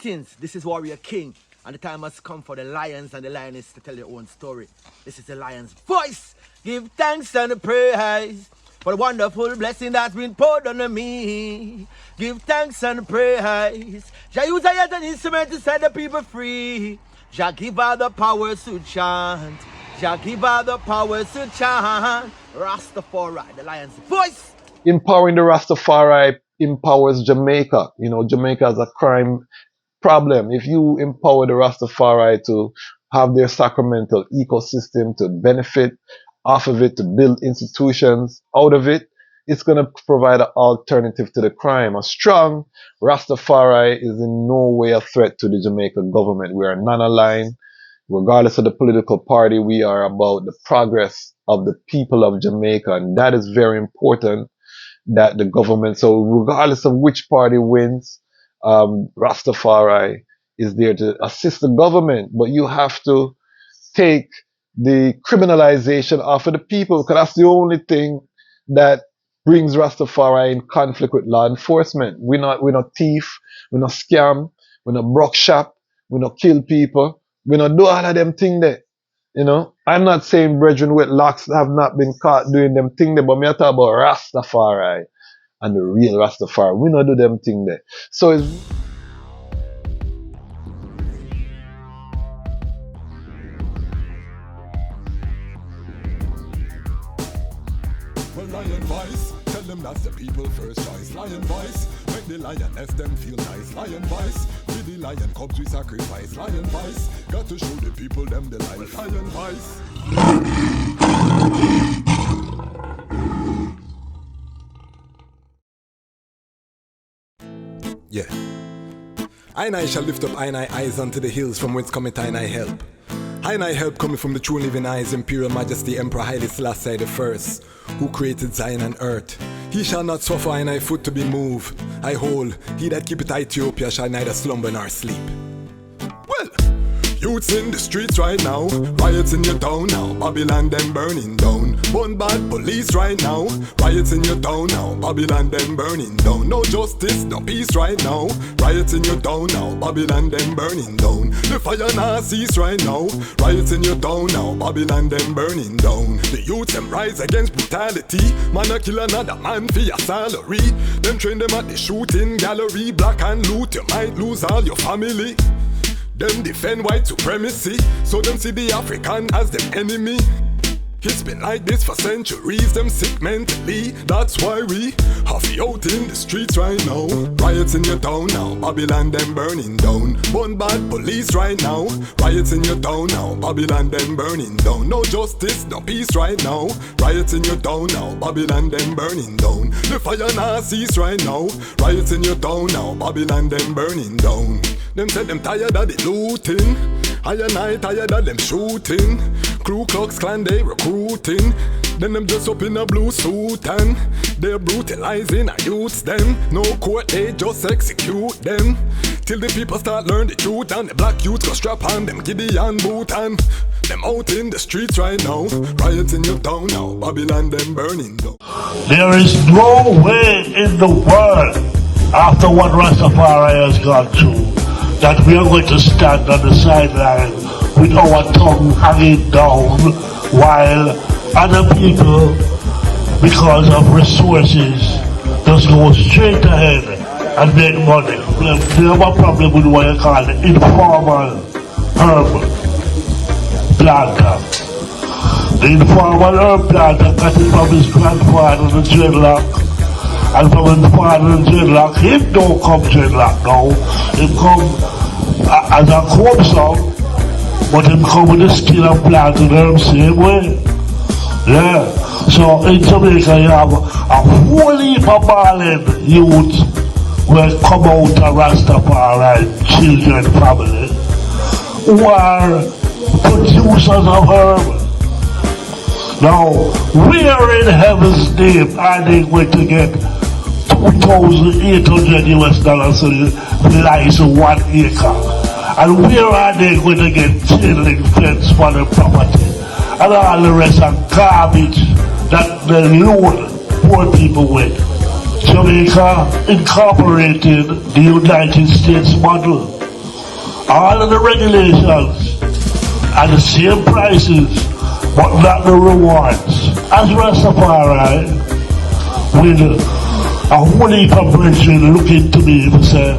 Greetings, this is Warrior King, and the time has come for the lions and the lioness to tell their own story. This is the lion's voice. Give thanks and praise for the wonderful blessing that's been poured on me. Give thanks and praise. Jah use I as an instrument to set the people free. Jah give her the powers to chant. Jah give her the powers to chant. Rastafari, the lion's voice. Empowering the Rastafari empowers Jamaica. You know, Jamaica has a crime problem. If you empower the Rastafari to have their sacramental ecosystem, to benefit off of it, to build institutions out of it, it's going to provide an alternative to the crime. A strong Rastafari is in no way a threat to the Jamaican government. We are non-aligned. Regardless of the political party, we are about the progress of the people of Jamaica, and that is very important. That the government, so regardless of which party wins, Rastafari is there to assist the government, but you have to take the criminalization off of the people, because that's the only thing that brings Rastafari in conflict with law enforcement. We're not thief, we're not scam, we're not broke shop, we not kill people, we not do all of them things there. You know, I'm not saying brethren with locks have not been caught doing them thing there, but me talk about Rastafari and the real Rastafari. We not do them thing there. So it's well, lion voice, tell them that's the people first choice. Lion voice, make the lioness them feel nice. Lion voice, with the lion cubs we sacrifice. Lion voice, got to show the people them the life. Lion voice. Yeah. I shall lift up I eyes unto the hills from whence cometh I help. I help coming from the true and living eyes, Imperial Majesty Emperor Haile Selassie the First, who created Zion and earth. He shall not suffer I foot to be moved. I hold, he that keepeth Ethiopia shall neither slumber nor sleep. Well, youths in the streets right now, riots in your town now, Babylon them burning down. One bad police right now, riots in your town now, Babylon them burning down. No justice, no peace right now, riots in your town now, Babylon them burning down. The fire now cease right now, riots in your town now, Babylon them burning down. The youths them rise against brutality, man a kill another man for your salary. Them train them at the shooting gallery, black and loot, you might lose all your family. Them defend white supremacy, so them see the African as them enemy. It's been like this for centuries, them sick mentally. That's why we have you out in the streets right now. Riots in your town now, Babylon them burning down. One bad police right now, riots in your town now, Babylon them burning down. No justice, no peace right now, riots in your town now, Babylon them burning down. The fire now cease right now, riots in your town now, Babylon them burning down. Them said them tired of the looting, I and I tired of them shooting. Ku Klux Klan they recruiting, then them dress up in a blue suit and they're brutalizing our youths them. No court, they just execute them till the people start learn the truth, and the black youth go strap on them Gideon boot and them out in the streets right now. Riots in your town now, Babylon them burning down. There is no way in the world, after what Rastafari has gone through, that we are going to stand on the sideline with our tongue hanging down while other people, because of resources, just go straight ahead and make money. They have a problem with what you call the informal herb planter. The informal herb planter got it from his grandfather, the dreadlock. And from his father, the dreadlock, him don't come dreadlock now. Him come as a comb song, but him come with the skin and planted herb same way. Yeah. So in Jamaica you have a whole heap of ballin' youth will come out of Rastafari children family who are producers of herb. Now, where in heaven's name are they going to get $2,800 for the license 1 acre? And where are they going to get chain link fence for the property? And all the rest of garbage that they load poor people with. Jamaica incorporated the United States model. all of the regulations and the same prices, but not the rewards. As Rastafari, with a whole heap of brethren looking to me to say,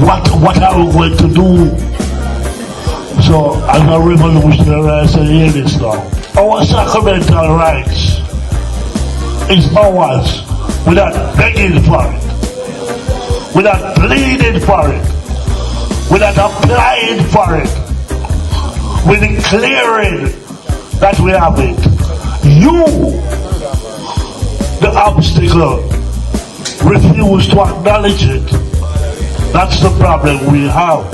what are we going to do? So, as a revolutionary, I say, hear this now. Our sacramental rights is ours without begging for it, without pleading for it, without applying for it, with declaring that we have it. You, the obstacle, refuse to acknowledge it. That's the problem we have.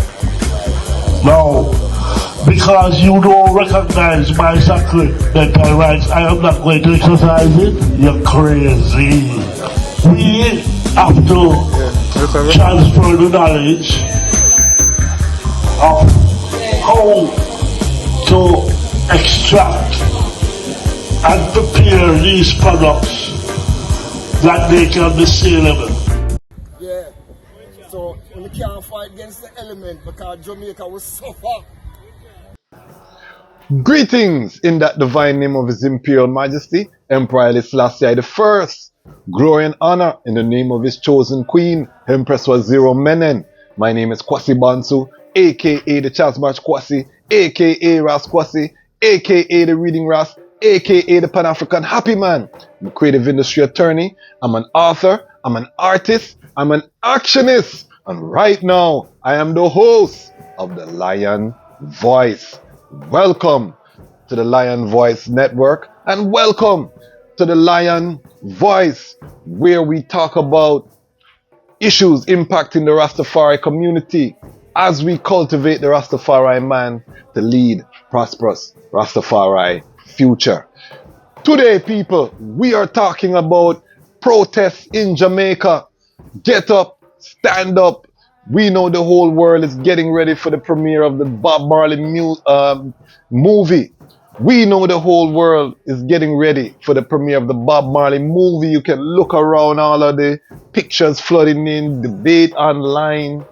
Now, because you don't recognize my sacramental rights, I am not going to exercise it. You're crazy. We have to transfer the knowledge of how to extract and prepare these products that they can be saleable. Yeah. So we can't fight against the element because Jamaica will suffer. Greetings in that divine name of His Imperial Majesty, Emperor Haile Selassie I. Glory and honor in the name of his chosen queen, Empress Waziri Menen. My name is Kwasi Bansu, aka Dejazmatch Kwasi, aka Ras Kwasi, aka the Reading Ras, aka the Panafrican Happy Man. I'm a creative industry attorney, I'm an author, I'm an artist, I'm an actionist, and right now I am the host of the Lion Voice. Welcome to the Lion Voice Network and welcome to the Lion Voice, where we talk about issues impacting the Rastafari community as we cultivate the Rastafari man to lead prosperous Rastafari future. Today, people, we are talking about protests in Jamaica. Get up, stand up. We know the whole world is getting ready for the premiere of the Bob Marley movie. We know the whole world is getting ready for the premiere of the Bob Marley movie. You can look around, all of the pictures flooding in, debate online.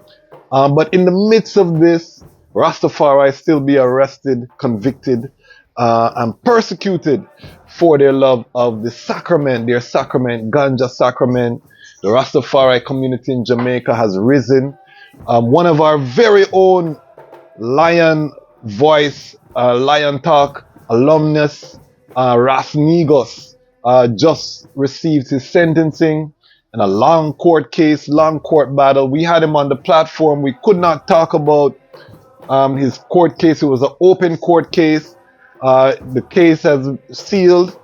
But in the midst of this, Rastafari still be arrested, convicted, and persecuted for their love of the sacrament, their sacrament, Ganja sacrament. The Rastafari community in Jamaica has risen. One of our very own Lion Voice, Lion Talk alumnus, Ras Negus, just received his sentencing in a long court case, long court battle. We had him on the platform. We could not talk about his court case. It was an open court case. The case has sealed.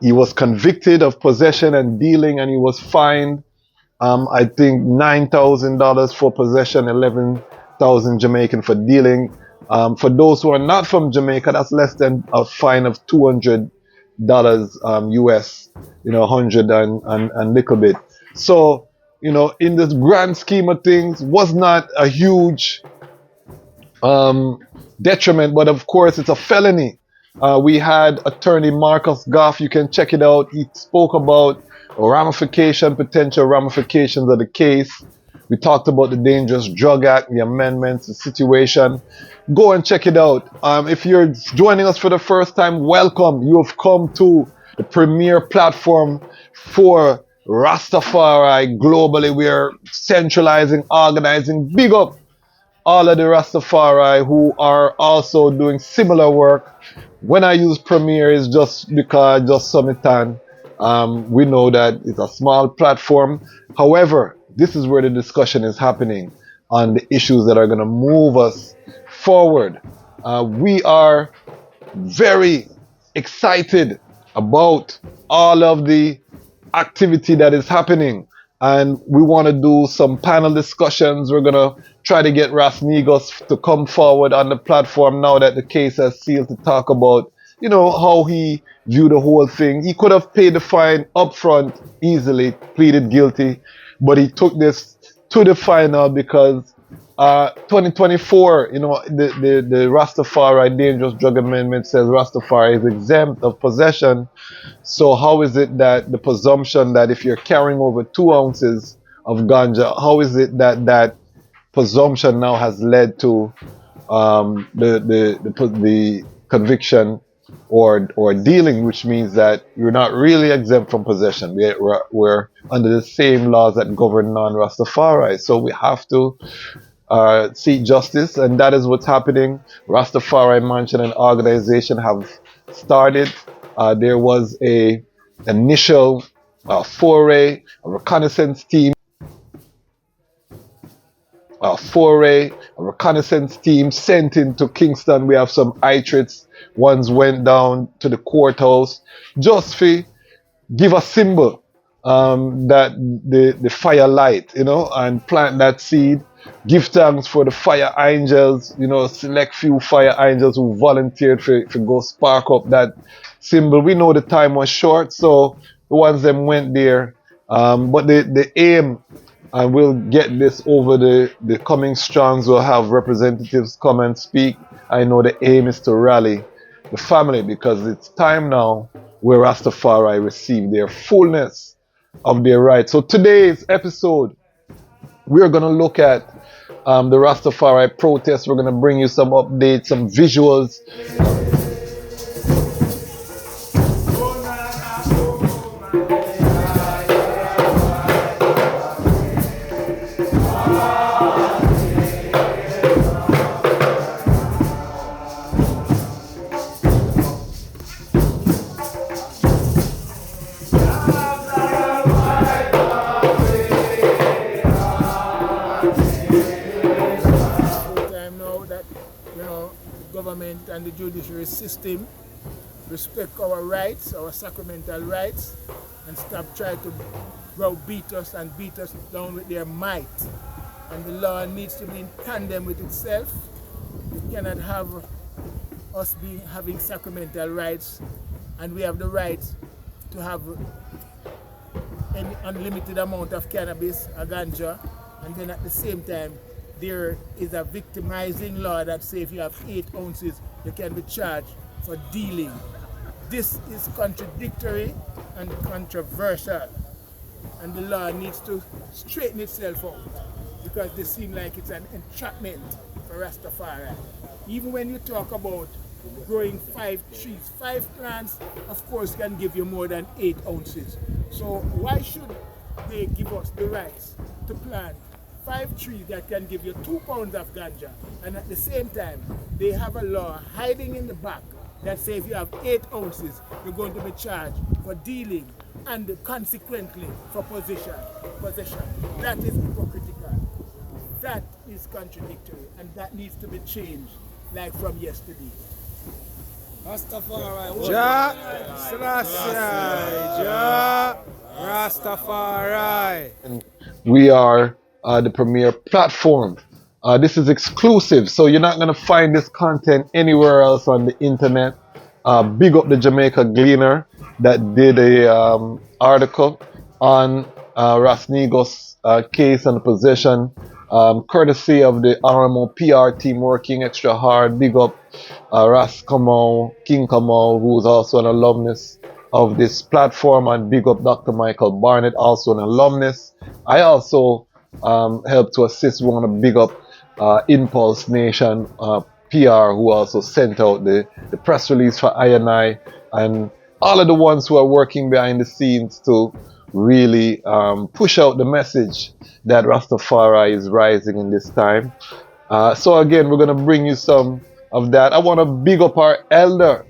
He was convicted of possession and dealing, and he was fined I think $9,000 for possession, 11,000 Jamaican for dealing. For those who are not from Jamaica, that's less than a fine of $200 US, 100 and little bit. So, in this grand scheme of things, was not a huge detriment, but of course it's a felony. We had attorney Marcus Goff, you can check it out. He spoke about potential ramifications of the case. We talked about the Dangerous Drug Act, the amendments, the situation. Go and check it out. If you're joining us for the first time, welcome. You have come to the premier platform for Rastafari globally. We are centralizing, organizing. Big up all of the Rastafari who are also doing similar work. When I use premier, it's just because just summitan. We know that it's a small platform. However, this is where the discussion is happening on the issues that are going to move us forward. We are very excited about all of the activity that is happening, and we want to do some panel discussions. We're going to try to get Ras Negus to come forward on the platform now that the case has sealed, to talk about how he viewed the whole thing. He could have paid the fine upfront easily, pleaded guilty, but he took this to the final because 2024, the Rastafari Dangerous Drug Amendment says Rastafari is exempt of possession. So how is it that the presumption that if you're carrying over 2 ounces of ganja, how is it that presumption now has led to the conviction or dealing, which means that you're not really exempt from possession. We're under the same laws that govern non-Rastafari. So we have to seek justice, and that is what's happening. Rastafari Mansion and organization have started. There was a initial foray, a reconnaissance team. A reconnaissance team sent into Kingston. We have some itrates. Ones went down to the courthouse just to give a symbol that the fire light, and plant that seed. Give thanks for the fire angels, select few fire angels who volunteered to go spark up that symbol. We know the time was short, so the ones them went there. But the aim, and we'll get this over the coming strongs, will have representatives come and speak. I know the aim is to rally the family, because it's time now where Rastafari receive their fullness of their rights. So today's episode, we're going to look at the Rastafari protest. We're going to bring you some updates, some visuals. And the judiciary system respect our rights, our sacramental rights, and stop trying to browbeat us and beat us down with their might. And the law needs to be in tandem with itself. We cannot have us having sacramental rights, and we have the right to have any unlimited amount of cannabis or ganja, and then at the same time there is a victimizing law that says if you have 8 ounces, you can be charged for dealing. This is contradictory and controversial, and the law needs to straighten itself out, because they seem like it's an entrapment for Rastafari. Even when you talk about growing 5 trees, 5 plants, of course, can give you more than 8 ounces. So why should they give us the rights to plant 5 trees that can give you 2 pounds of ganja, and at the same time they have a law hiding in the back that says if you have 8 ounces, you're going to be charged for dealing and consequently for possession. That is hypocritical. That is contradictory, and that needs to be changed, like from yesterday. Rastafari. Selassie. Rastafari. We are the premier platform. This is exclusive, so you're not going to find this content anywhere else on the internet. Big up the Jamaica Gleaner that did a article on Ras Negus case and possession, courtesy of the RMO PR team working extra hard. Big up Ras Kamau, King Kamau, who is also an alumnus of this platform, and big up Dr. Michael Barnett, also an alumnus. I also helped to assist. We want to big up Impulse Nation PR, who also sent out the press release for I&I, and all of the ones who are working behind the scenes to really push out the message that Rastafari is rising in this time. So again, we're going to bring you some of that. I want to big up our elder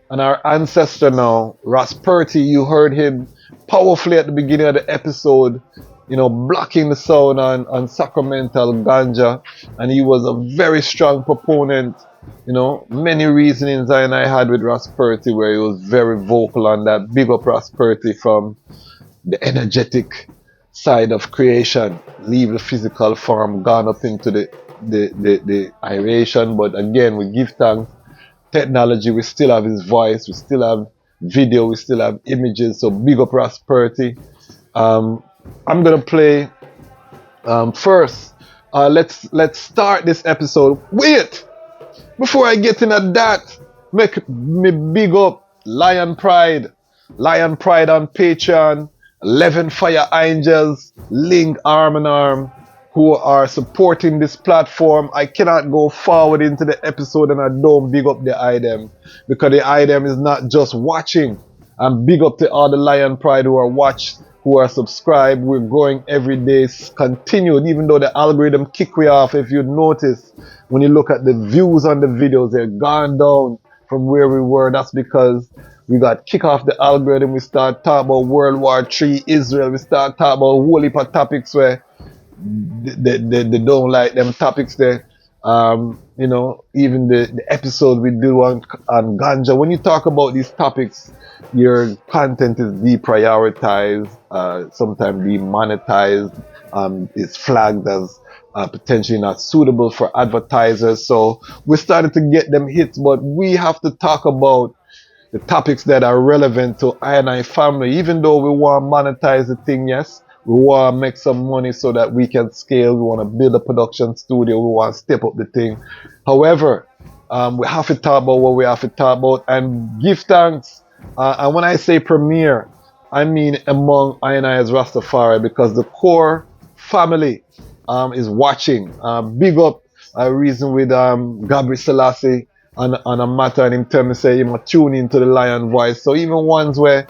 and our ancestor now, Ras Purty. You heard him powerfully at the beginning of the episode, blocking the sound on sacramental ganja, and he was a very strong proponent. Many reasonings I had with Ras Purty, where he was very vocal on that. Big up Ras Purty from the energetic side of creation, leave the physical form, gone up into the iration. But again, we give thanks. Technology, we still have his voice, we still have video, we still have images. So big up Ras Purty. I'm gonna play first. Let's start this episode. Wait, before I get into that, make me big up Lion Pride on Patreon, 11 Fire Angels, link arm in arm, who are supporting this platform. I cannot go forward into the episode and I don't big up the item, because the item is not just watching. And big up to all the Lion Pride who are watched, who are subscribed. We're growing every day, continued, even though the algorithm kick we off. If you notice, when you look at the views on the videos, they're gone down from where we were. That's because we got kick off the algorithm. We start talking about World War III, Israel. We start talking about a whole heap of topics where they don't like them topics there. You know, even the episode we do on Ganja, when you talk about these topics, your content is deprioritized, sometimes demonetized, is flagged as potentially not suitable for advertisers. So we started to get them hits, but we have to talk about the topics that are relevant to I and I family. Even though we want to monetize the thing, yes, we want to make some money so that we can scale. We want to build a production studio. We want to step up the thing. However, we have to talk about what we have to talk about and give thanks. And when I say premiere, I mean among I and I as Rastafari, because the core family is watching. Big up reason with Gabriel Selassie on a matter, and him tell me say him tune into the Lion Voice. So even ones where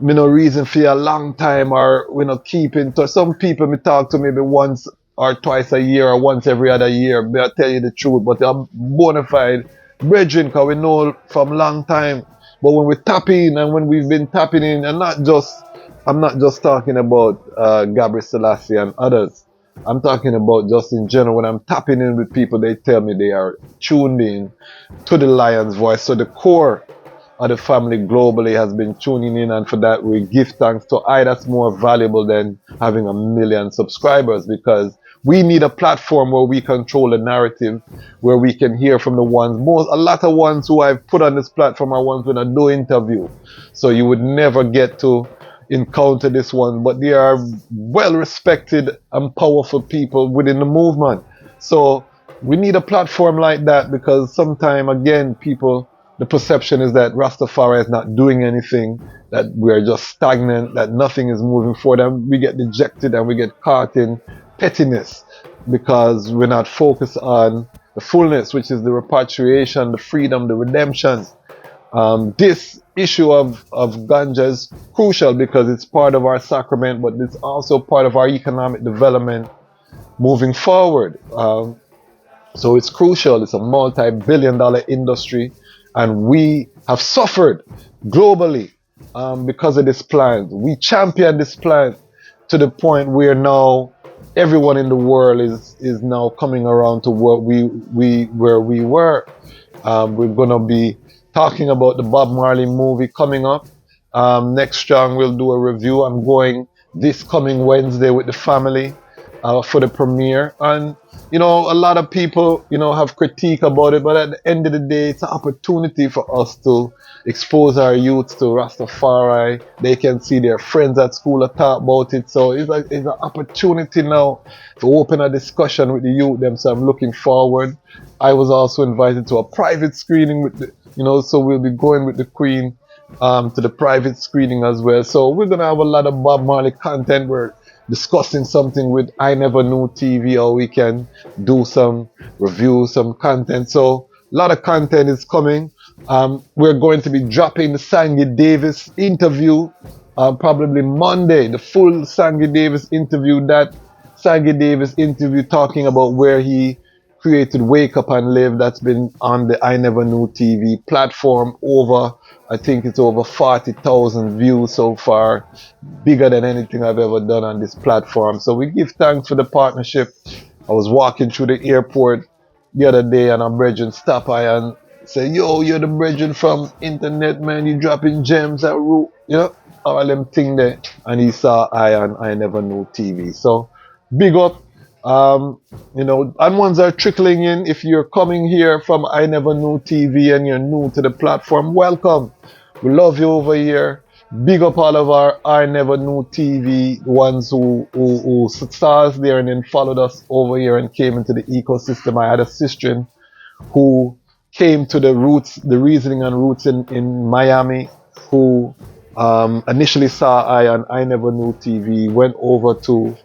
me no reason for a long time or we no keep in touch. Some people me talk to maybe once or twice a year or once every other year. May I tell you the truth, but I'm bona fide brethren, because we know from long time. But when we tap in and when we've been tapping in, and I'm not just talking about Gabriel Selassie and others. I'm talking about just in general. When I'm tapping in with people, they tell me they are tuned in to the Lion's Voice. So the core of the family globally has been tuning in, and for that we give thanks to I. That's more valuable than having 1 million subscribers, because we need a platform where we control the narrative, where we can hear from the ones, a lot of ones who I've put on this platform are ones with a no interview. So you would never get to encounter this one, but they are well respected and powerful people within the movement. So we need a platform like that, because sometimes again the perception is that Rastafari is not doing anything, that we are just stagnant, that nothing is moving forward, and we get dejected and we get caught in pettiness because we're not focused on the fullness, which is the repatriation, the freedom, the redemption. This issue of Ganja is crucial because it's part of our sacrament, but it's also part of our economic development moving forward. So it's crucial. It's a multi-billion-dollar industry, and we have suffered globally because of this plan. We championed this plan to the point where now everyone in the world is now coming around to what where we were. We're gonna be talking about the Bob Marley movie coming up. Next strong we'll do a review. I'm going this coming Wednesday with the family for the premiere. And you know, a lot of people, you know, have critique about it, but at the end of the day, it's an opportunity for us to expose our youths to Rastafari. They can see their friends at school talk about it. So it's an opportunity now to open a discussion with the youth them. So I'm looking forward. I was also invited to a private screening with the, you know, so we'll be going with the Queen to the private screening as well. So we're gonna have a lot of Bob Marley content. We're discussing something with I Never Knew TV, or we can do some reviews, some content. So a lot of content is coming. We're going to be dropping the Sangy Davis interview probably Monday, the full Sangy Davis interview. That Sangy Davis interview talking about where he created Wake Up and Live, that's been on the I Never Knew TV platform. I think it's over 40,000 views so far, bigger than anything I've ever done on this platform. So we give thanks for the partnership. I was walking through the airport the other day and a brethren stop by and say, yo, you're the brethren from internet, man, you dropping gems at root, you know, all them thing there. And he saw I on I Never Knew TV. So big up. You know, and ones are trickling in. If you're coming here from I Never Knew TV and you're new to the platform, welcome. We love you over here. Big up all of our I Never Knew TV, the ones who saw us there and then followed us over here and came into the ecosystem. I had a sister who came to the roots, the reasoning and roots in Miami, who initially saw I on I Never Knew TV, went over to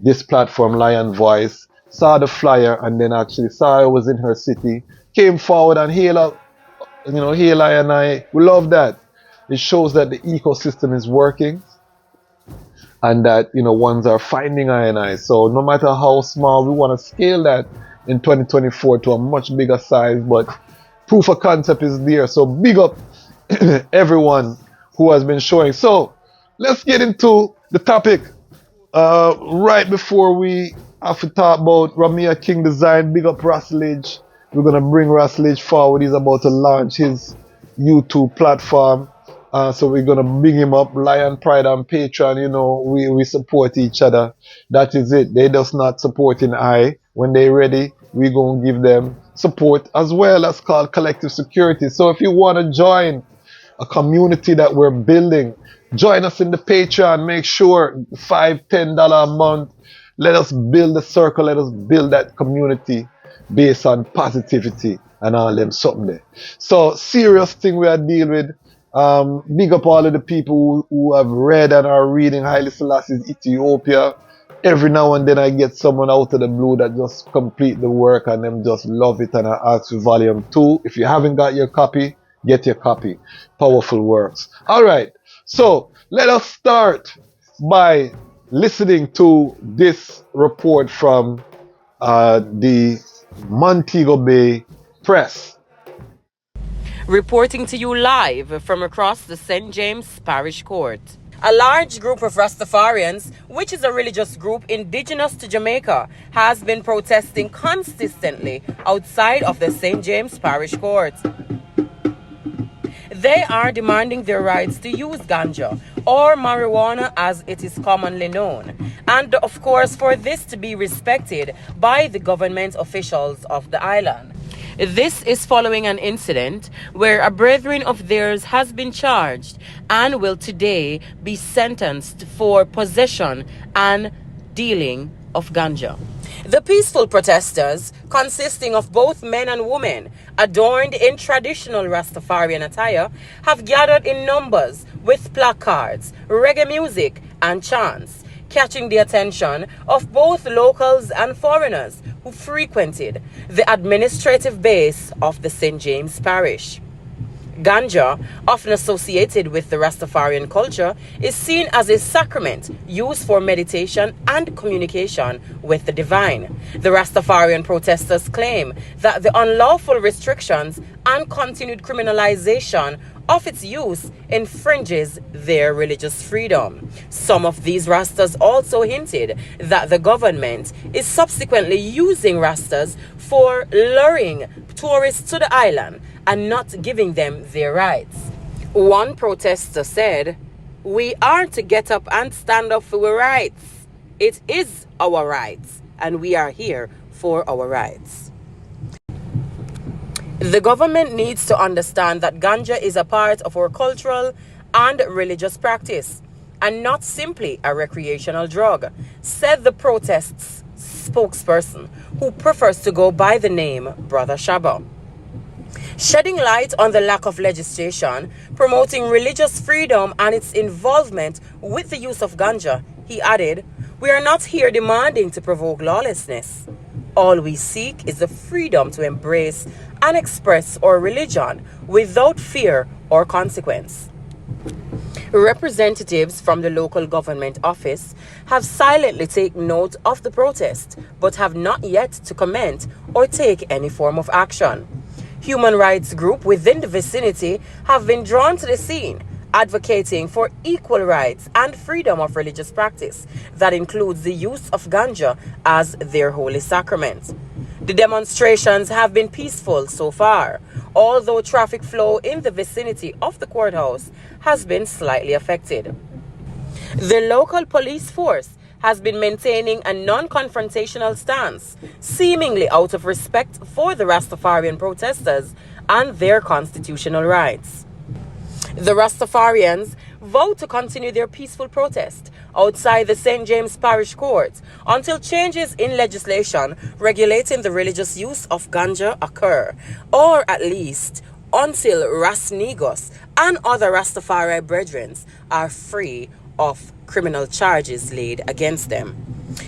this platform, Lion Voice, saw the flyer and then actually saw I was in her city, came forward and Haile, Haile and I, we love that. It shows that the ecosystem is working and that, ones are finding I. So no matter how small, we want to scale that in 2024 to a much bigger size, but proof of concept is there. So big up everyone who has been showing. So let's get into the topic. Right before we have to talk about Ramia King Design, big up Ras LIDJ. We're going to bring Ras LIDJ forward. He's about to launch his YouTube platform. So we're going to bring him up. Lion Pride and Patreon, we support each other. That is it. They just not supporting I. When they're ready, we're going to give them support as well. That's called collective security. So if you want to join a community that we're building, join us in the Patreon. Make sure $5-10 a month. Let us build the circle. Let us build that community based on positivity and all them something there. So serious thing we are dealing with. Big up all of the people who have read and are reading Haile Selassie's Ethiopia. Every now and then I get someone out of the blue that just complete the work and them just love it, and I ask for volume 2. If you haven't got your copy, get your copy. Powerful works. All right. So let us start by listening to this report from the Montego Bay Press. Reporting to you live from across the St. James Parish Court. A large group of Rastafarians, which is a religious group indigenous to Jamaica, has been protesting consistently outside of the St. James Parish Court. They are demanding their rights to use ganja, or marijuana as it is commonly known, and of course for this to be respected by the government officials of the island. This is following an incident where a brethren of theirs has been charged and will today be sentenced for possession and dealing of ganja. The peaceful protesters, consisting of both men and women, adorned in traditional Rastafarian attire, have gathered in numbers with placards, reggae music, and chants, catching the attention of both locals and foreigners who frequented the administrative base of the St. James Parish. Ganja, often associated with the Rastafarian culture, is seen as a sacrament used for meditation and communication with the divine. The Rastafarian protesters claim that the unlawful restrictions and continued criminalization of its use infringes their religious freedom. Some of these Rastas also hinted that the government is subsequently using Rastas for luring tourists to the island and not giving them their rights. One protester said, "We are to get up and stand up for our rights. It is our rights, and we are here for our rights." The government needs to understand that ganja is a part of our cultural and religious practice, and not simply a recreational drug, said the protest's spokesperson, who prefers to go by the name Brother Shaba. Shedding light on the lack of legislation promoting religious freedom and its involvement with the use of ganja, he added, "We are not here demanding to provoke lawlessness. All we seek is the freedom to embrace and express our religion without fear or consequence." Representatives from the local government office have silently taken note of the protest, but have not yet to comment or take any form of action. Human rights groups within the vicinity have been drawn to the scene, advocating for equal rights and freedom of religious practice that includes the use of ganja as their holy sacrament. The demonstrations have been peaceful so far, although traffic flow in the vicinity of the courthouse has been slightly affected. The local police force has been maintaining a non-confrontational stance, seemingly out of respect for the Rastafarian protesters and their constitutional rights. The Rastafarians vowed to continue their peaceful protest outside the St. James Parish Court until changes in legislation regulating the religious use of ganja occur, or at least until Ras Negus and other Rastafari brethren are free of criminal charges laid against them.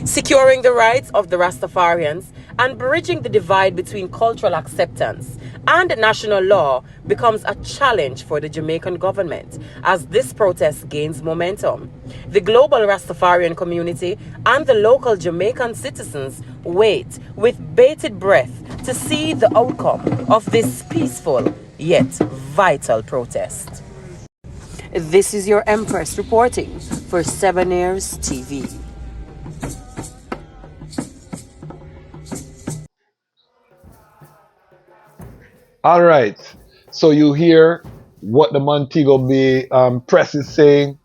Securing the rights of the Rastafarians and bridging the divide between cultural acceptance and national law becomes a challenge for the Jamaican government as this protest gains momentum. The global Rastafarian community and the local Jamaican citizens wait with bated breath to see the outcome of this peaceful yet vital protest. This is your Empress reporting for 7 Years TV. All right. So you hear what the Montego Bay press is saying.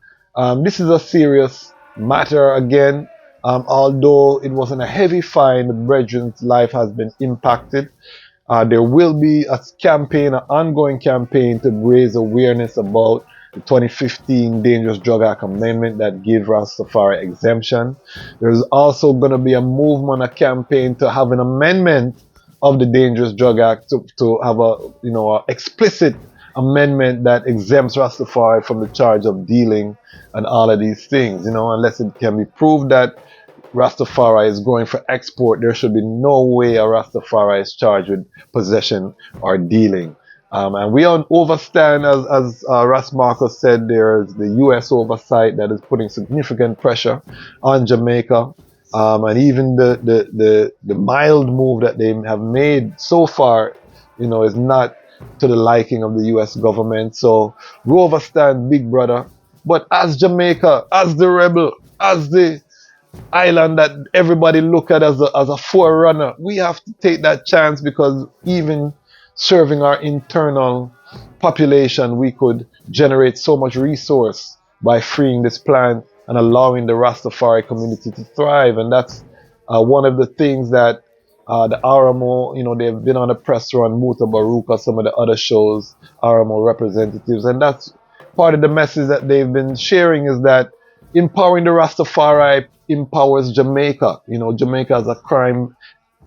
This is a serious matter again. Although it wasn't a heavy fine, the brethren's life has been impacted. There will be a campaign, an ongoing campaign to raise awareness about the 2015 Dangerous Drug Act Amendment that gave Rastafari exemption. There's also going to be a movement, a campaign to have an amendment of the Dangerous Drug Act to have a explicit amendment that exempts Rastafari from the charge of dealing and all of these things, unless it can be proved that Rastafari is going for export, there should be no way a Rastafari is charged with possession or dealing. And we understand, as Ras Marcus said, there's the U.S. oversight that is putting significant pressure on Jamaica. And even the mild move that they have made so far, is not to the liking of the U.S. government. So we understand, big brother. But as Jamaica, as the rebel, as the island that everybody look at as a forerunner, we have to take that chance, because even serving our internal population, we could generate so much resource by freeing this plant and allowing the Rastafari community to thrive. And that's one of the things that the RMO, they've been on the press run, Muta Baruka, some of the other shows, RMO representatives, and that's part of the message that they've been sharing, is that empowering the Rastafari empowers Jamaica. Jamaica has a crime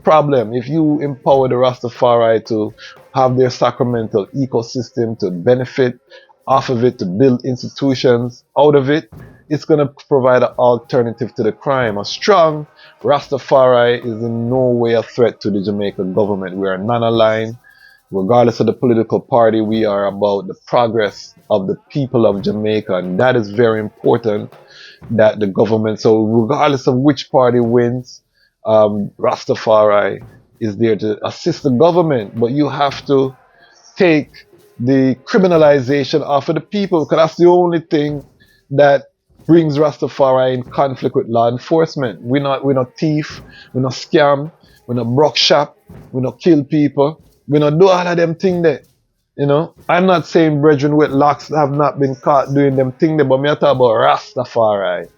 problem. If you empower the Rastafari to have their sacramental ecosystem, to benefit off of it, to build institutions out of it, it's going to provide an alternative to the crime. A strong Rastafari is in no way a threat to the Jamaican government. We are non-aligned. Regardless of the political party, we are about the progress of the people of Jamaica, and that is very important, that the government, so regardless of which party wins, Rastafari is there to assist the government. But you have to take the criminalization off of the people, because that's the only thing that brings Rastafari in conflict with law enforcement. We're not thief, we're not scam, we're not broke shop, we not kill people, we not do all of them thing there. I'm not saying brethren with locks have not been caught doing them thing there, but me talk about Rastafari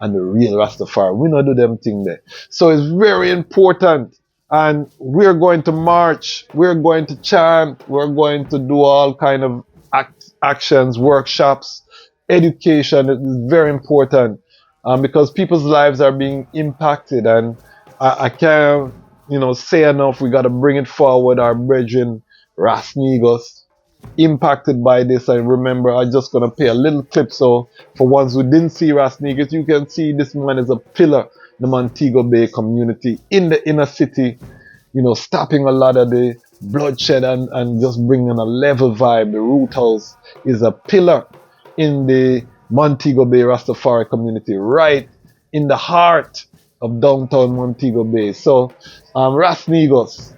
and the real Rastafari. We not do them thing there. So it's very important. And we're going to march, we're going to chant, we're going to do all kind of actions, workshops, education. It is very important, because people's lives are being impacted. And I can't, say enough. We got to bring it forward. Our brethren, Ras Negus, impacted by this. And remember, I'm just going to play a little clip. So for ones who didn't see Ras Negus, you can see this man is a pillar in the Montego Bay community in the inner city, stopping a lot of the bloodshed and just bringing a level vibe. The Root House is a pillar in the Montego Bay Rastafari community, right in the heart of downtown Montego Bay. So, Ras Negus,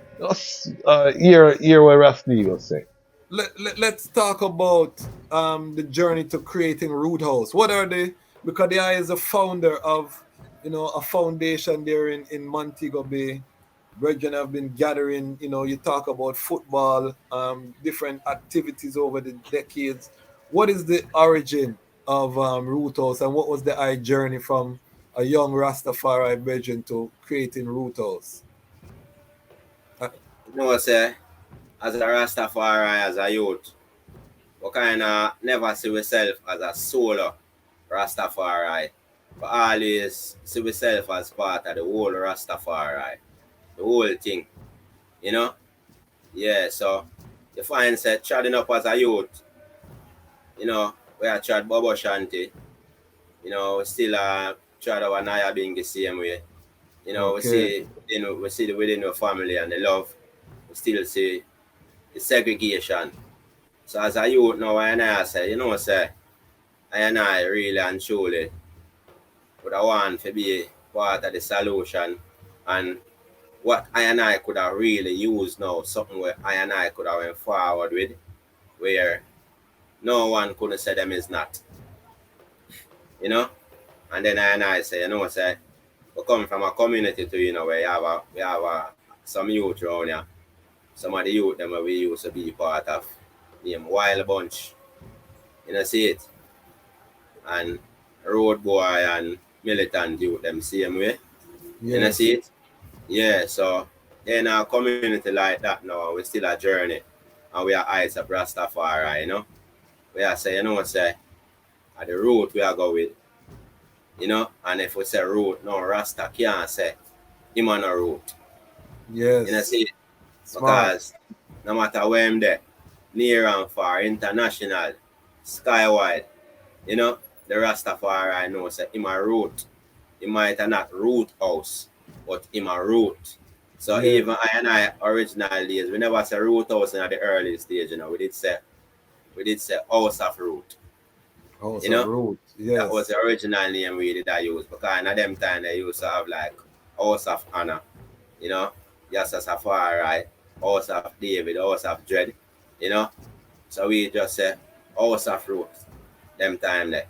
hear what Ras Negus say. Let's talk about the journey to creating Root House. What are they? Because I is a founder of, a foundation there in Montego Bay. Brethren have been gathering, you talk about football, different activities over the decades. What is the origin of Root House, and what was the journey from a young Rastafari brethren to creating Root House? Say, as a Rastafari, as a youth, we kind of never see ourselves as a solo Rastafari, but always see ourselves as part of the whole Rastafari, the whole thing, Yeah, so you find that treading up as a youth, we are tried Bobo Shanti, still try to anaya being the same way. You know, Okay. we see the within the family and the love. We still see the segregation. So as a youth now, I say, you know, say, I really and truly would I want to be part of the solution, and what I could have really used now, something where I could have went forward with, where no one could say them is not, you know. And then I say, you know, say we come from a community to, you know, where we have some youth around here. Some of the youth them where we used to be part of, name Wild Bunch, you know, see it, and Road Boy and Militant youth them same way, you know, Yes. see it. Yeah, so in a community like that now, we still a journey, and we are eyes of Rastafari, you know. We are say, you know, say at the route we are go with, you know, and if we say route, no Rasta can't say him on a route. Yes. You know, see, Smart. because no matter where I'm there, near and far, international, skywide, you know, the Rastafari know say him a route. He might not root house, but him a root. So Yeah. even I original days, we never say root house in the early stage, you know. We did say house of root. House You of know? root. That was Yes. the original name we did I use, because in them time they used to have like House of Honor, you know, Ras Tafari, House of David, House of Dread, you know. So we just say House of Root, them time there.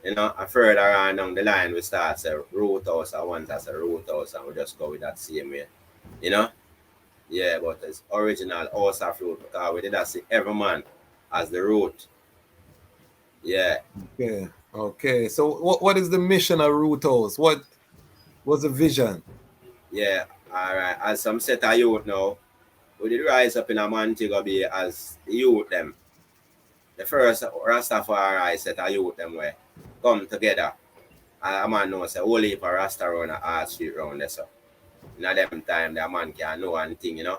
You know, and further on down the line we start say root house and once as a root house, and we just go with that same way. You know? Yeah, but it's original house of root, because we did not see every man as the root. Yeah. Okay. Okay. So what is the mission of Root House? What was the vision? Yeah, all right. As some set of youth now, we did rise up in a Montego Bay as the youth them. The first Rastafari set of youth them where come together. And a man knows a whole heap of Rasta around the art street round there. So in a them time the man can know one thing, you know.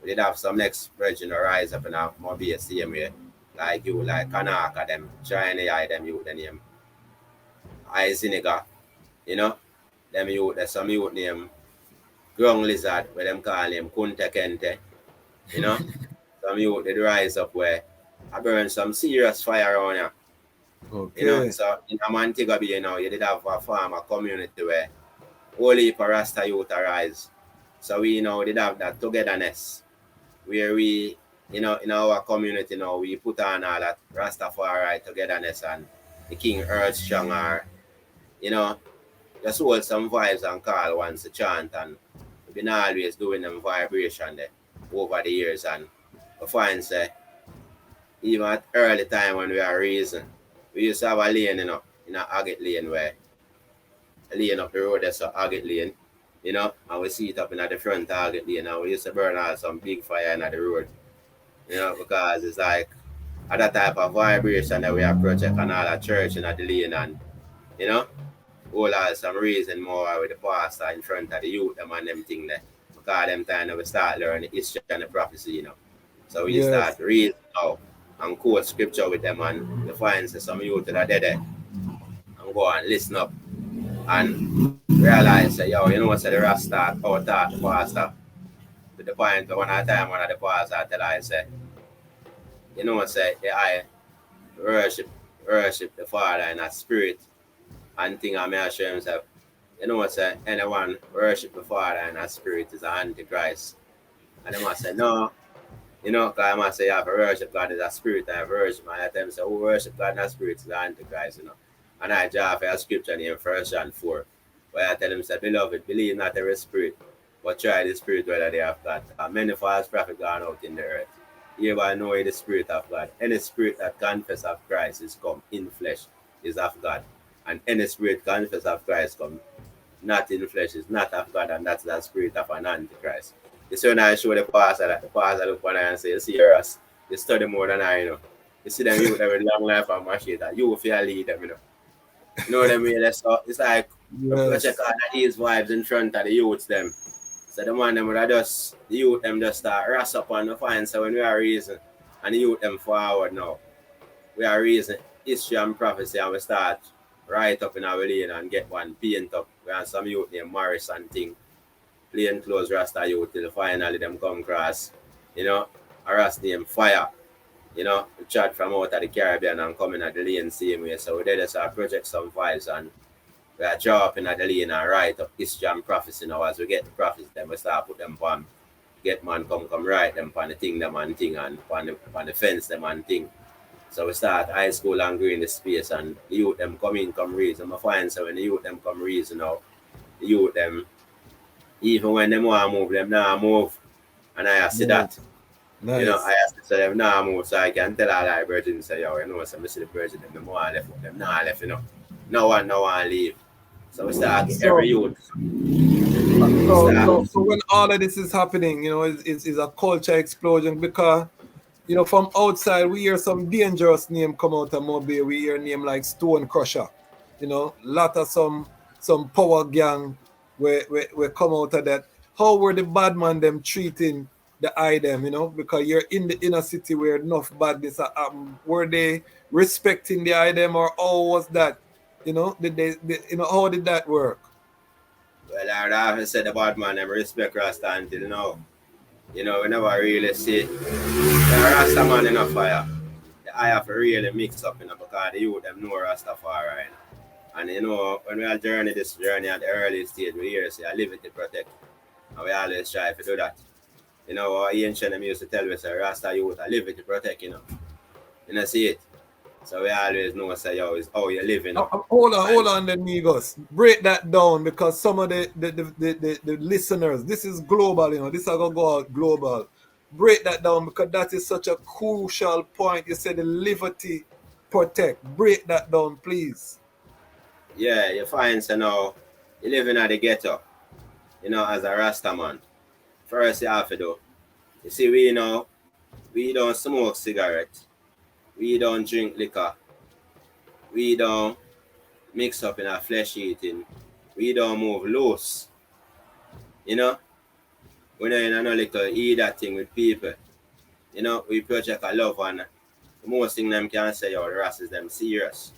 We did have some next virgin rise up in a Mobile same way. Like you, like Kanaka them, trying to hide them youth the name. Isiniga, you know. Them youth, there's some youth name Ground Lizard, where them call him Kunte Kente, you know. Some youth did rise up where I burn some serious fire on you. Okay. You know, so in a Montego Bay, you know, you did have a farmer community where whole heap of Rasta youth arise. So we, you know, did have that togetherness where we, you know, in our community now, we put on all that Rastafari togetherness, and the King Earth Strong, or, you know, just hold some vibes and call once a chant, and we've been always doing them vibration there over the years, and we find say even at early time when we are raising, we used to have a lane, you know, in a Agate lane where a lane up the road there's a Agate lane, you know, and we see it up in the front Agate lane, and we used to burn out some big fire in the road, you know, because it's like other type of vibration that we are project and all that church in the lane, and you know, all has some reason more with the pastor in front of the youth them and them thing there. Because them time that we start learning the history and the prophecy, you know. So we Yes. start reading now and quote scripture with them, and we find some youth that are there and go and listen up and realize that, yo, you know what, so the Rasta or taught the pastor to the point where one at a time one of the pastor tell I say, you know what, say I worship the Father in a spirit and thing, I may assure himself, you know what, say anyone worship the Father in a spirit is an antichrist. And they must say no, you know, because I must say you have to worship God as a spirit and worship, and I tell them say who worship God in a spirit is an antichrist, you know. And I draw for a scripture in 1 John 4, where I tell them say, beloved, believe not every spirit, but try the spirit whether they have God. And many false prophets gone out in the earth. Hereby know the spirit of God. Any spirit that confess of Christ is come in flesh is of God. And any spirit confess of Christ come not in flesh is not of God, and that's the spirit of an antichrist. You see when I show the pastor that the pastor look on and say, you see us, you study more than I know. You see them youth with long life and machine that you feel lead them, you know. You know what I mean? So it's like we project all these vibes in front of the youths them. So the man them would just the youth them just start ras up on the fine. So when we are raising and the youth them forward now, we are raising history and prophecy, and we start right up in our lane and get one paint up. We have some youth named Morris and thing, plain clothes Rasta youth till finally them come across, a Ras named Fire. We chat from out of the Caribbean and coming at the lane same way. So we did this project some files and we are draw up in at the lane and write up history and prophecy now. As we get the prophecy, then we start put them on, get man come write them on the thing them and thing and on the fence them and thing. So we start high school and green the space and the youth them come reason. I find so when the youth them come reason now, the youth them, even when them want to move, them now move. And I see that. Nice. I ask to say them now move so I can tell all the virgins say, so I see the virgin them want left with them now left, No one leave. So we start every youth. So when all of this is happening, it's a culture explosion because from outside, we hear some dangerous name come out of Mobile. We hear name like Stone Crusher. Lot of some power gang where come out of that. How were the bad man them treating the item, because you're in the inner city where enough badness happen. Were they respecting the item or how was that? Did they how did that work? Well, I haven't said the bad man them respect Rasta until now. We never really see the Rasta man in a fire. I have to really mix up, because the youth them know Rastafari. And when we are this journey at the early stage, we hear say I live it to protect. And we always try to do that. Our ancient them used to tell us, Rasta youth, I live it to protect, You see it. So we always know say is how you living. Hold on then, Negus. Break that down because some of the listeners, this is global, this is gonna go out global. Break that down because that is such a crucial point. You said the liberty protect. Break that down, please. Yeah, you find so now you living at the ghetto, as a Rasta man. First you have to do. You see, we don't smoke cigarettes. We don't drink liquor. We don't mix up in our flesh eating. We don't move loose. We don't like to eat that thing with people. We project a love and the most thing them can say, the Ras is them serious.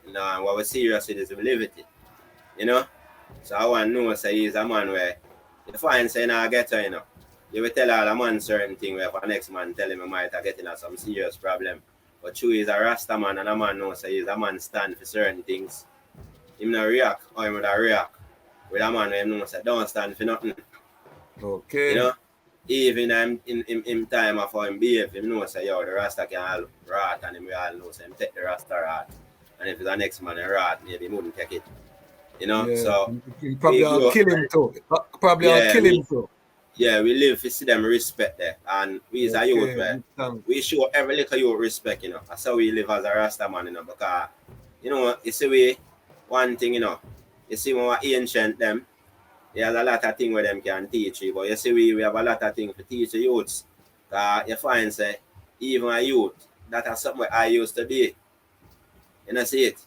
And what we're serious in is we live it. So I want to know say he's a man where you find say in a ghetto, you will tell all a man certain thing where for next man tell him he might get in some serious problem. But true is a Rasta man and a man knows say he's a man stand for certain things. Him not react or him would react. With a man where him knows say don't stand for nothing. Okay. Even in time of how him behave, him knows say the Rasta can all rat and him we all know say him take the Rasta rat. And if it's the next man a rat, maybe he wouldn't take it. So you probably I'll kill him too. I'll kill him too. Yeah, we live to see them respect there. And we as a youth, we show every little youth respect, That's how we live as a Rasta man, because, you see we, one thing, you see when we're ancient them, there's a lot of things where them can teach you, but you see we have a lot of things to teach the youths. You find, say, even a youth, that's something I used to be. See it?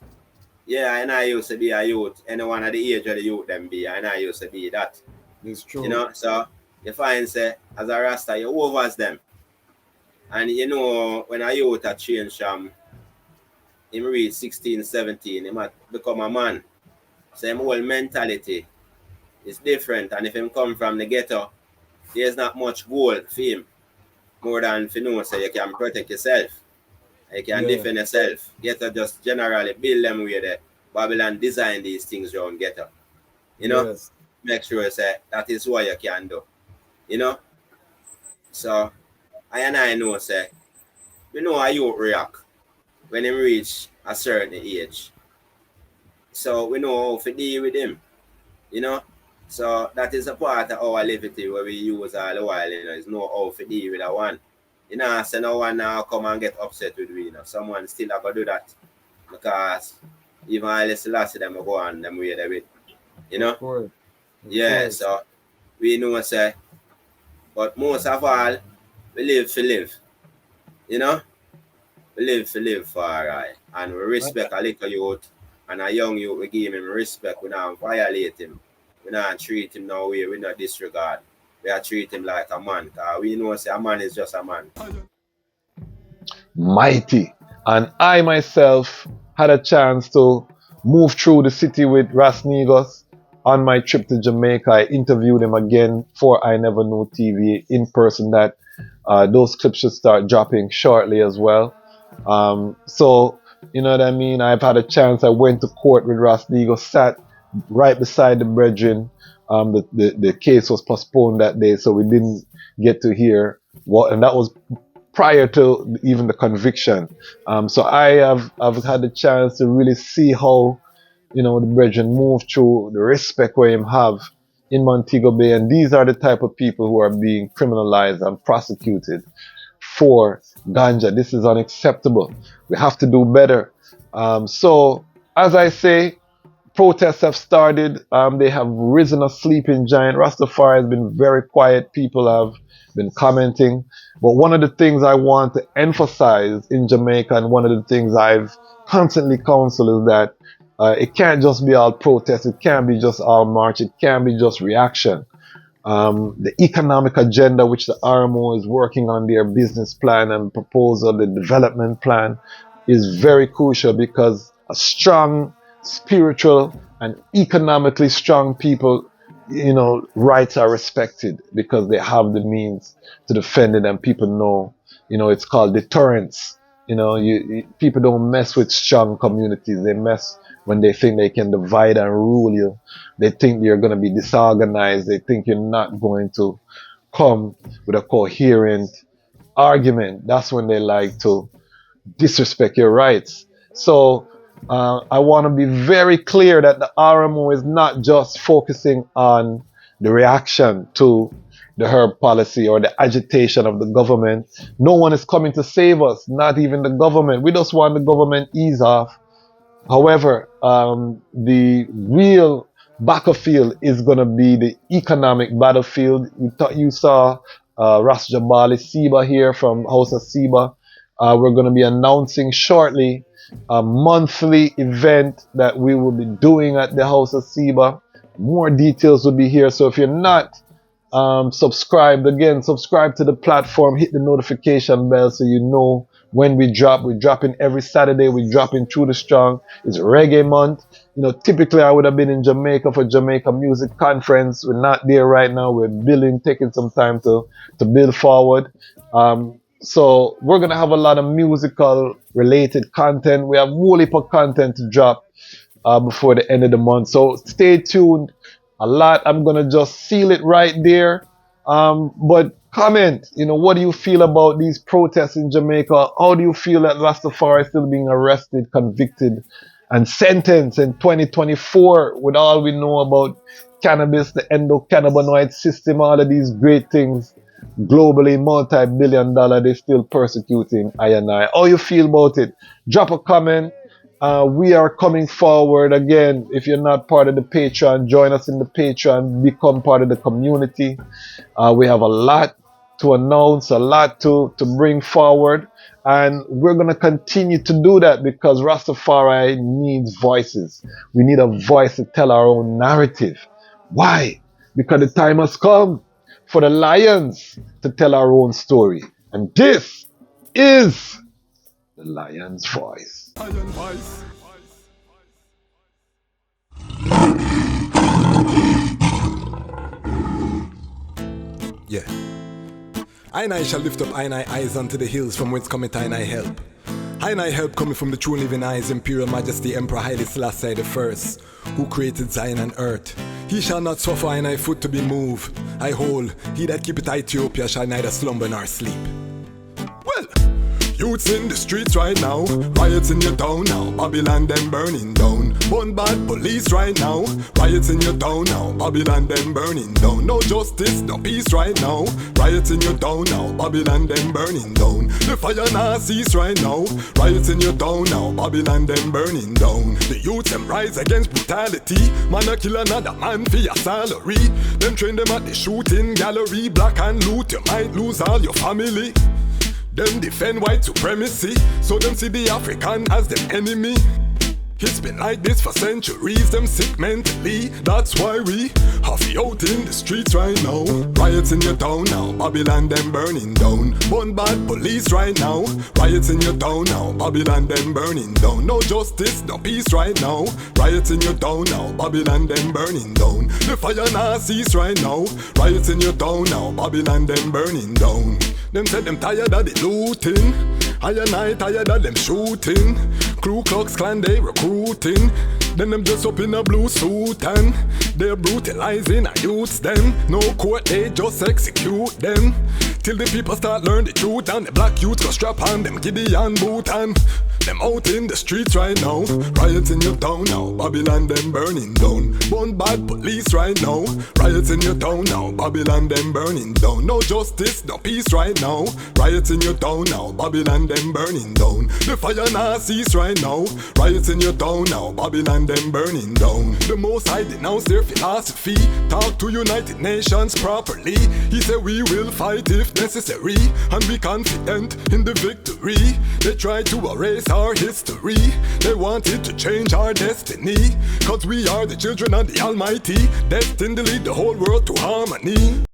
Yeah, and I used to be a youth. Anyone at the age of the youth them be, and I used to be that. It's true. So you find say as a Rasta you overs them. And when a youth a change from him reach 16, 17, he might become a man. So him whole mentality is different. And if him come from the ghetto, there's not much goal for him. More than for so you can protect yourself. You can defend yourself. Ghetto just generally build them where the Babylon design these things around ghetto. Yes. Make sure say that is what you can do. So I know say we know how you react when him reach a certain age. So we know how to deal with him. So that is a part of our liberty where we use all the while, is know how to deal with a one. So no one now come and get upset with me. Someone still have to do that. Because even Haile Selassie them go on them way they with. Of course. So we know say, but most of all, we live to live. We live to live for alright. And we respect a little youth and a young youth, we give him respect, we don't violate him. We don't treat him no way, we don't disregard. We are treat him like a man. We know say a man is just a man. Mighty. And I myself had a chance to moved through the city with Ras Negus on my trip to Jamaica. I interviewed him again for I Never Knew TV in person. That those clips should start dropping shortly as well. So, you know what I mean? I've had a chance. I went to court with Ras Negus, sat right beside the brethren. The case was postponed that day, so we didn't get to hear what, and that was prior to even the conviction. So I've had the chance to really see how, you know, the brethren move through, the respect where him have in Montego Bay, and these are the type of people who are being criminalized and prosecuted for ganja. This is unacceptable. We have to do better. So as I say, protests have started. They have risen a sleeping giant. Rastafari has been very quiet. People have been commenting. But one of the things I want to emphasize in Jamaica, and one of the things I've constantly counseled, is that it can't just be all protest. It can't be just all march. It can't be just reaction. The economic agenda, which the RMO is working on, their business plan and proposal, the development plan, is very crucial, because a strong, spiritual and economically strong people, you know, rights are respected because they have the means to defend it, and people know, you know, it's called deterrence. You know, people don't mess with strong communities. They mess when they think they can divide and rule you. They think you're going to be disorganized. They think you're not going to come with a coherent argument. That's when they like to disrespect your rights. So I want to be very clear that the RMO is not just focusing on the reaction to the herb policy or the agitation of the government. No one is coming to save us, not even the government. We just want the government ease off. However, the real battlefield is going to be the economic battlefield. You saw Ras Jabali Siba here from House of Siba. We're going to be announcing shortly a monthly event that we will be doing at the House of Siba. More details will be here. So if you're not subscribed, again, subscribe to the platform, hit the notification bell so you know when we drop. We're dropping every Saturday. We're dropping Through the Strong. It's reggae month. You know, typically I would have been in Jamaica for Jamaica Music Conference. We're not there right now. We're building, taking some time to build forward. So we're going to have a lot of musical related content. We have a whole heap of content to drop before the end of the month. So stay tuned. A lot. I'm going to just seal it right there. But comment, you know, what do you feel about these protests in Jamaica? How do you feel that Rastafari is still being arrested, convicted, and sentenced in 2024 with all we know about cannabis, the endocannabinoid system, all of these great things? Globally, multi-billion-dollar, they're still persecuting I and I. How you feel about it? Drop a comment. We are coming forward again. If you're not part of the Patreon, join us in the Patreon, become part of the community. We have a lot to announce, a lot to bring forward, and we're going to continue to do that because Rastafari needs voices. We need a voice to tell our own narrative. Why? Because the time has come for the lions to tell our own story. And this is the Lion's Voice. Lion Voice. Yeah. I and I shall lift up I and I eyes unto the hills from whence cometh I and I help. I and I help coming from the true living eyes, Imperial Majesty Emperor Haile Selassie the First, who created Zion and earth. He shall not suffer I and I foot to be moved. I hold, he that keepeth Ethiopia shall neither slumber nor sleep. Well, youths in the streets right now, riots in your town now, Babylon them burning down. One bad police right now, riots in your town now, Babylon them burning down. No justice, no peace right now, riots in your town now, Babylon them burning down. The fire now cease right now, riots in your town now, Babylon them burning down. The youths them rise against brutality, man a kill another man for your salary. Them train them at the shooting gallery, black and loot, you might lose all your family. Them defend white supremacy, so them see the African as the enemy. It's been like this for centuries, them sick mentally. That's why we have you out in the streets right now. Riots in your town now, Babylon them burning down. One bad police right now. Riots in your town now, Babylon them burning down. No justice, no peace right now. Riots in your town now, Babylon them burning down. The fire now cease right now. Riots in your town now, Babylon them burning down. Them said them tired of the looting. I and I tired of them shooting. Ku Klux Klan they recruiting. Then them just up in a blue suit and they're brutalizing our youths them. No court, they just execute them. Till the people start learn the truth and the black youths go strap on them Gideon boot and them out in the streets right now. Riots in your town now, Babylon them burning down. One bad police right now. Riots in your town now, Babylon them burning down. No justice, no peace right now. Riots in your town now, Babylon them burning down. The fire now cease right now. Riots in your town now, Babylon them burning down. The Most High denounce their philosophy. Talk to United Nations properly. He said we will fight if necessary and be confident in the victory. They try to erase our history. They wanted to change our destiny. Cause we are the children of the Almighty, destined to lead the whole world to harmony.